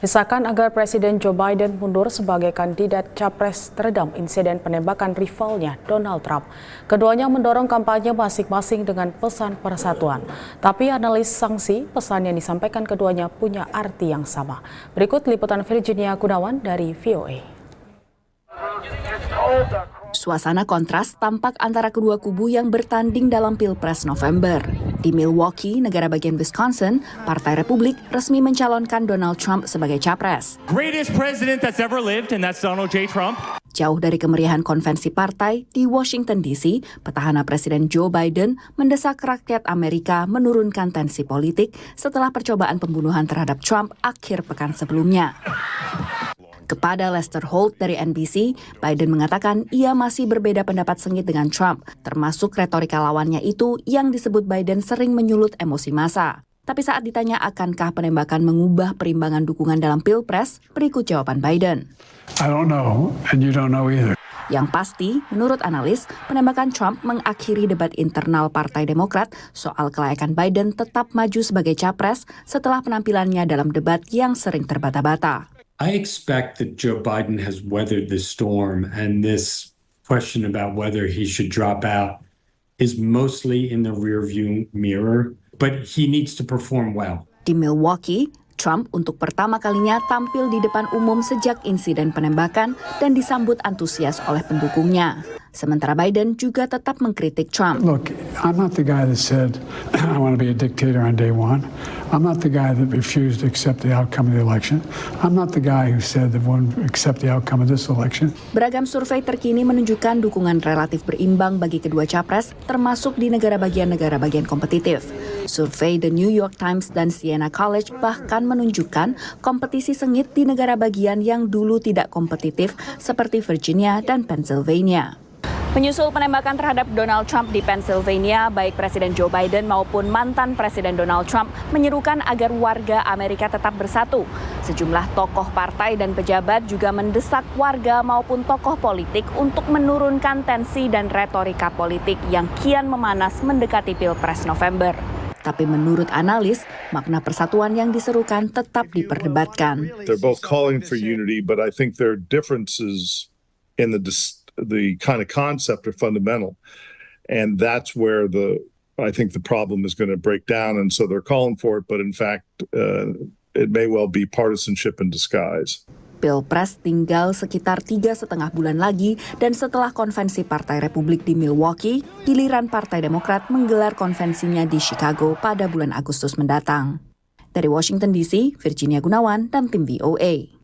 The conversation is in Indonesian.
Desakan agar Presiden Joe Biden mundur sebagai kandidat capres teredam insiden penembakan rivalnya Donald Trump. Keduanya mendorong kampanye masing-masing dengan pesan persatuan. Tapi analis sanksi, pesan yang disampaikan keduanya punya arti yang sama. Berikut liputan Virginia Gunawan dari VOA. Suasana kontras tampak antara kedua kubu yang bertanding dalam Pilpres November. Di Milwaukee, negara bagian Wisconsin, Partai Republik resmi mencalonkan Donald Trump sebagai capres. Greatest president that's ever lived, and that's Donald J. Trump. Jauh dari kemeriahan konvensi partai, di Washington DC, petahana Presiden Joe Biden mendesak rakyat Amerika menurunkan tensi politik setelah percobaan pembunuhan terhadap Trump akhir pekan sebelumnya. Kepada Lester Holt dari NBC, Biden mengatakan ia masih berbeda pendapat sengit dengan Trump, termasuk retorika lawannya itu yang disebut Biden sering menyulut emosi massa. Tapi saat ditanya akankah penembakan mengubah perimbangan dukungan dalam Pilpres, berikut jawaban Biden. I don't know, and you don't know either. Yang pasti, menurut analis, penembakan Trump mengakhiri debat internal Partai Demokrat soal kelayakan Biden tetap maju sebagai capres setelah penampilannya dalam debat yang sering terbata-bata. I expect that Joe Biden has weathered this storm, and this question about whether he should drop out is mostly in the rearview mirror, but he needs to perform well. Di Milwaukee, Trump untuk pertama kalinya tampil di depan umum sejak insiden penembakan dan disambut antusias oleh pendukungnya. Sementara Biden juga tetap mengkritik Trump. Look, I'm not the guy that said I want to be a dictator on day one. I'm not the guy that refused to accept the outcome of the election. I'm not the guy who said that won't accept the outcome of this election. Beragam survei terkini menunjukkan dukungan relatif berimbang bagi kedua capres, termasuk di negara bagian kompetitif. Survei The New York Times dan Siena College bahkan menunjukkan kompetisi sengit di negara bagian yang dulu tidak kompetitif seperti Virginia dan Pennsylvania. Menyusul penembakan terhadap Donald Trump di Pennsylvania, baik Presiden Joe Biden maupun mantan Presiden Donald Trump menyerukan agar warga Amerika tetap bersatu. Sejumlah tokoh partai dan pejabat juga mendesak warga maupun tokoh politik untuk menurunkan tensi dan retorika politik yang kian memanas mendekati Pilpres November. Tapi menurut analis, makna persatuan yang diserukan tetap diperdebatkan. They're both calling for unity, but I think there are differences in the kind of concept are fundamental, and that's where I think the problem is going to break down. And so they're calling for it, but in fact, it may well be partisanship in disguise. Pilpres tinggal sekitar 3,5 bulan lagi, dan setelah konvensi Partai Republik di Milwaukee, giliran Partai Demokrat menggelar konvensinya di Chicago pada bulan Agustus mendatang. Dari Washington DC, Virginia Gunawan dan tim VOA.